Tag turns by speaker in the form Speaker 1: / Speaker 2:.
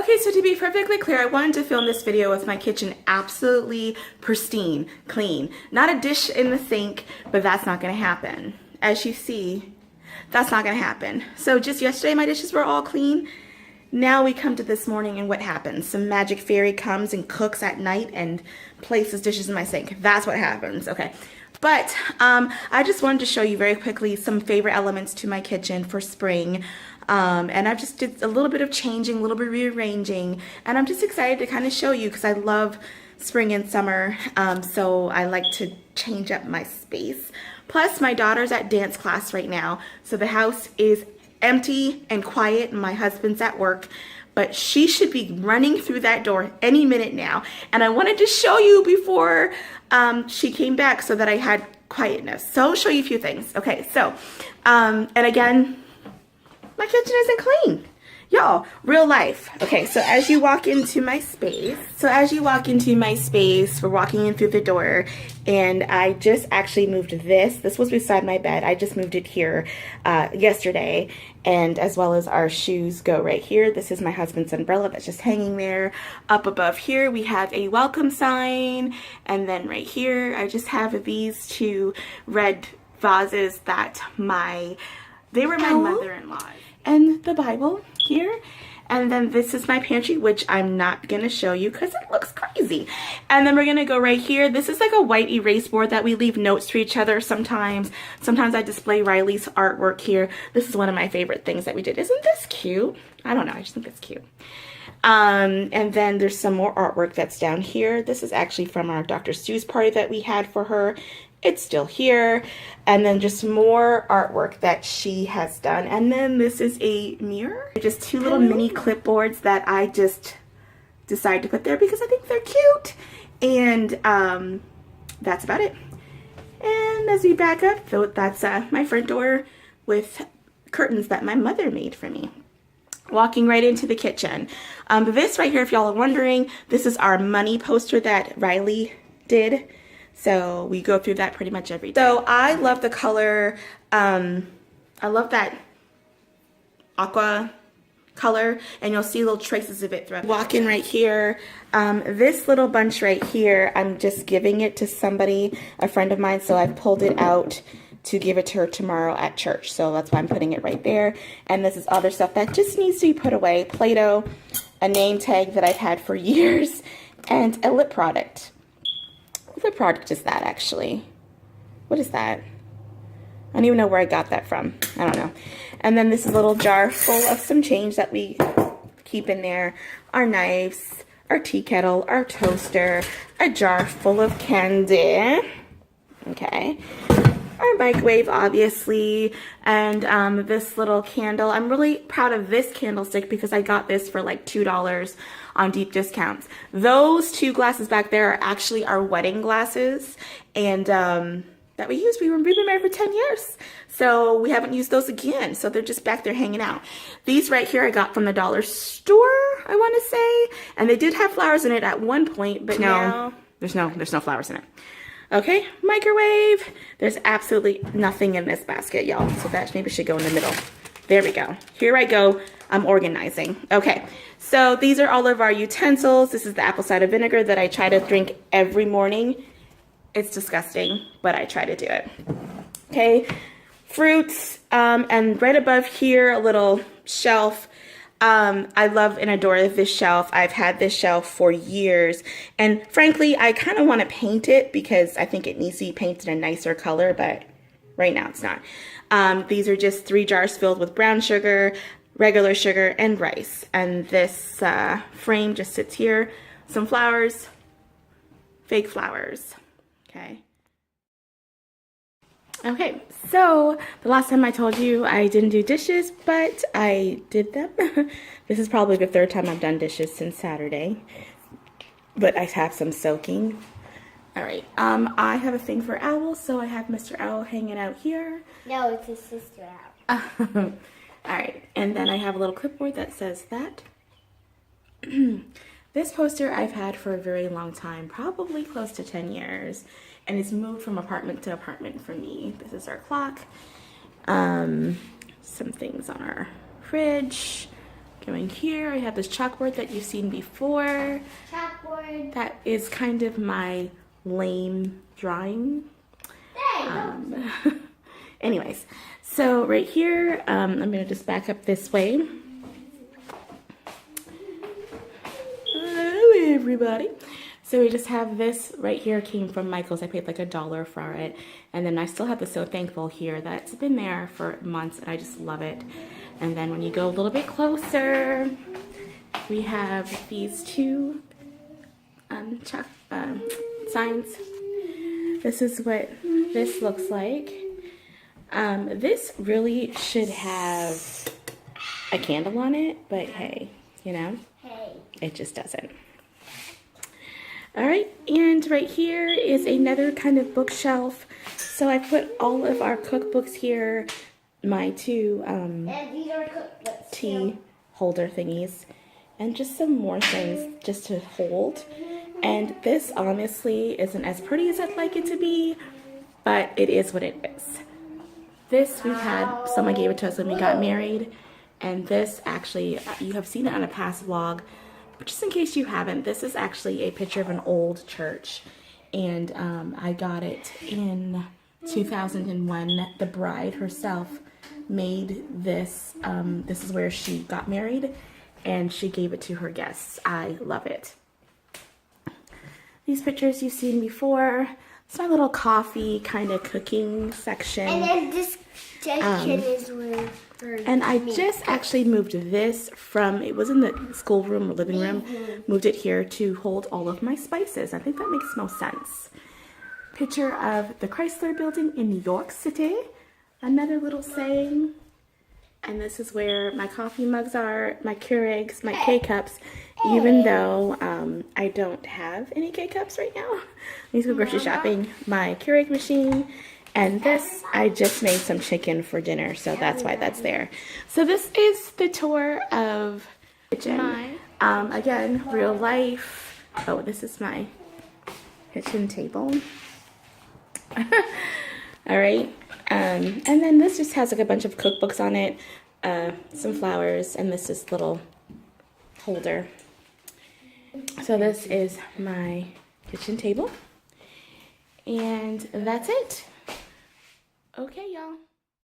Speaker 1: Okay, so to be perfectly clear, I wanted to film this video with my kitchen absolutely pristine, clean. Not a dish in the sink, but that's not gonna happen. As you see, that's not gonna happen. So just yesterday, my dishes were all clean. Now we come to this morning and what happens? Some magic fairy comes and cooks at night and places dishes in my sink. That's what happens, okay. But I just wanted to show you very quickly some favorite elements to my kitchen for spring. And I've just did a little bit of changing, a little bit of rearranging, and I'm just excited to kind of show you because I love spring and summer, so I like to change up my space. Plus, my daughter's at dance class right now, so the house is empty and quiet, and my husband's at work, but she should be running through that door any minute now, and I wanted to show you before she came back so that I had quietness. So I'll show you a few things. Okay, so, and again, my kitchen isn't clean. Y'all, real life. Okay, so as you walk into my space, we're walking in through the door, and I just actually moved this. This was beside my bed. I just moved it here yesterday, and as well as our shoes go right here. This is my husband's umbrella that's just hanging there. Up above here, we have a welcome sign, and then right here, I just have these two red vases that they were my mother-in-law's. And the Bible here. And then this is my pantry, which I'm not going to show you because it looks crazy. And then we're going to go right here. This is like a white erase board that we leave notes to each other sometimes. Sometimes I display Riley's artwork here. This is one of my favorite things that we did. Isn't this cute? I don't know. I just think it's cute. And then there's some more artwork that's down here. This is actually from our Dr. Seuss party that we had for her. It's still here. And then just more artwork that she has done. And then this is a mirror. Just two little mini clipboards that I just decided to put there because I think they're cute. And that's about it. And as we back up, so that's my front door with curtains that my mother made for me. Walking right into the kitchen. This right here, if y'all are wondering, this is our money poster that Riley did. So we go through that pretty much every day. So I love the color, I love that aqua color, and you'll see little traces of it throughout. Walking right here, this little bunch right here, I'm just giving it to somebody, a friend of mine, so I've pulled it out to give it to her tomorrow at church. So that's why I'm putting it right there. And this is other stuff that just needs to be put away. Play-Doh, a name tag that I've had for years, and a lip product. What product is that actually? What is that? I don't even know where I got that from. I don't know. And then this is a little jar full of some change that we keep in there. Our knives, our tea kettle, our toaster, a jar full of candy. Okay. Our microwave, obviously, and this little candle. I'm really proud of this candlestick because I got this for like $2 on deep discounts. Those two glasses back there are actually our wedding glasses, and that we used. We've been married for 10 years, so we haven't used those again. So they're just back there hanging out. These right here I got from the dollar store, I want to say, and they did have flowers in it at one point, but now there's no flowers in it. Okay, microwave. There's absolutely nothing in this basket, y'all. So that maybe should go in the middle. There we go. Here I go. I'm organizing. Okay, so these are all of our utensils. This is the apple cider vinegar that I try to drink every morning. It's disgusting, but I try to do it. Okay, fruits, and right above here, a little shelf. I love and adore this shelf. I've had this shelf for years, and frankly, I kind of want to paint it because I think it needs to be painted a nicer color, but right now it's not. These are just 3 jars filled with brown sugar, regular sugar, and rice. And this frame just sits here. Some flowers, fake flowers. Okay, so the last time I told you I didn't do dishes, but I did them. This is probably the 3rd time I've done dishes since Saturday, but I have some soaking. All right, I have a thing for owls, so I have Mr. Owl hanging out here.
Speaker 2: No, it's his sister owl.
Speaker 1: All right, and then I have a little clipboard that says that. This poster I've had for a very long time, probably close to 10 years. And it's moved from apartment to apartment for me. This is our clock. Some things on our fridge. Going here, I have this chalkboard that you've seen before.
Speaker 2: Chalkboard.
Speaker 1: That is kind of my lame drawing. Anyways, so right here, I'm going to just back up this way. Hello, everybody. So we just have this right here, came from Michael's. I paid like $1 for it. And then I still have the So Thankful here that's been there for months, and I just love it. And then when you go a little bit closer, we have these two signs. This is what this looks like. This really should have a candle on it, but hey, you know, it just doesn't. All right, and right here is another kind of bookshelf. So I put all of our cookbooks here, my two tea holder thingies, and just some more things just to hold. And this honestly isn't as pretty as I'd like it to be, but it is what it is. This we had, someone gave it to us when we got married, and this actually, you have seen it on a past vlog, but just in case you haven't, this is actually a picture of an old church, and I got it in 2001. The bride herself made this. This is where she got married, and she gave it to her guests. I love it. These pictures you've seen before. It's my little coffee kind of cooking section.
Speaker 2: And then this section is where
Speaker 1: and I just actually moved this from, it was in the schoolroom or living room, moved it here to hold all of my spices. I think that makes most sense. Picture of the Chrysler Building in New York City. Another little saying. And this is where my coffee mugs are, my Keurigs, my K-cups, even though I don't have any K-cups right now. I need to go grocery shopping. My Keurig machine, and this, I just made some chicken for dinner, so that's why that's there. So this is the tour of the kitchen. Again, real life. Oh, this is my kitchen table. All right. And then this just has like a bunch of cookbooks on it, some flowers, and this is little holder. So this is my kitchen table, and that's it. Okay, y'all.